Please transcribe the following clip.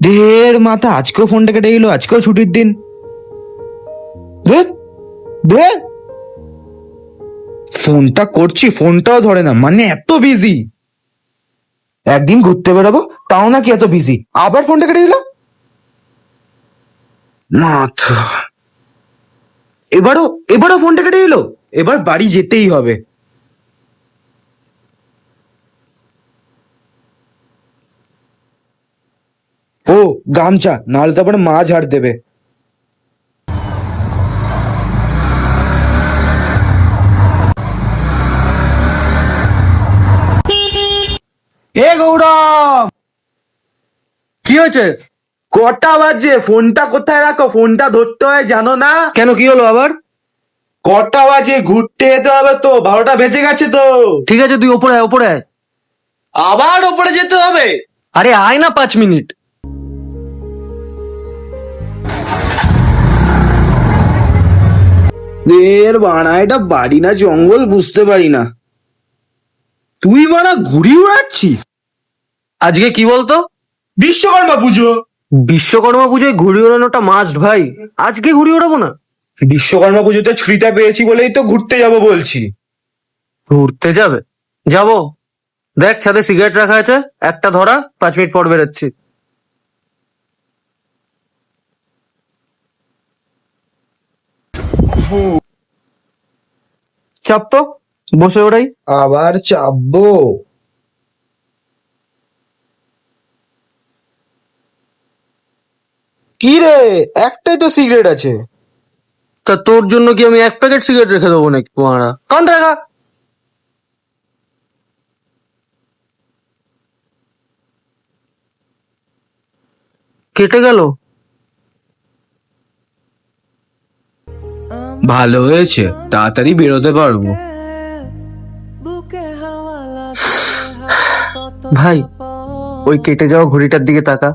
দের মাথা, আজকেও ফোনটা কেটে গেল, আজকেও ছুটির দিন। ফোনটা করছি, ফোনটাও ধরে না, মানে এত বিজি। একদিন ঘুরতে বেরোবো, তাও নাকি এত বিজি, আবার ফোনটা কেটে দিল। মাথা, এবারও এবারও ফোনটা কেটে দিল। এবার বাড়ি যেতেই হবে। ও গামছা, নাহলে তারপরে মা ঝাড় দেবে। এ গৌরব, কি হয়েছে? কটা বাজে? ফোনটা কোথায় রাখো? ফোনটা ধরতে হয় জানো না? কেন, কি হলো আবার? কটা বাজে? ঘুরতে যেতে হবে তো, 12টা বেজে গেছে তো। ঠিক আছে, তুই ওপরে আয়, ওপরে আয়। আবার ওপরে যেতে হবে? আরে আয় না, 5 মিনিট। এর বাড়া, এটা বাড়ি না জঙ্গল বুঝতে পারি না। তুই বাড়া ঘুড়ি উড়াচ্ছিস? আজকে কি বলতো? বিশ্বকর্মা পুজো। বিশ্বকর্মা পুজোয় ঘুড়ি ওড়ানোটা মাস্ট ভাই। আজকে ঘুড়ি ওড়াবো না? বিশ্বকর্মা পুজোতে ছুটিটা পেয়েছি বলেই তো ঘুরতে যাব বলছি। ঘুরতে যাবে? যাবো। দেখ, ছাদে সিগারেট রাখা আছে, একটা ধরা, 5 মিনিট পর বেরোচ্ছি। চাপ তো, বসে ওড়াই। আবার চাপবো? কি রে, একটাই তো সিগারেট আছে। তা তোর জন্য কি আমি 1 প্যাকেট সিগারেট রেখে দেবো নাকি? মারা কান রাখা। কেটে গেল। ভালো হয়েছে, তাড়াতাড়ি বেরোতে পারবো। ভাই, ওই কেটে যাওয়া ঘড়িটার দিকে তাকা।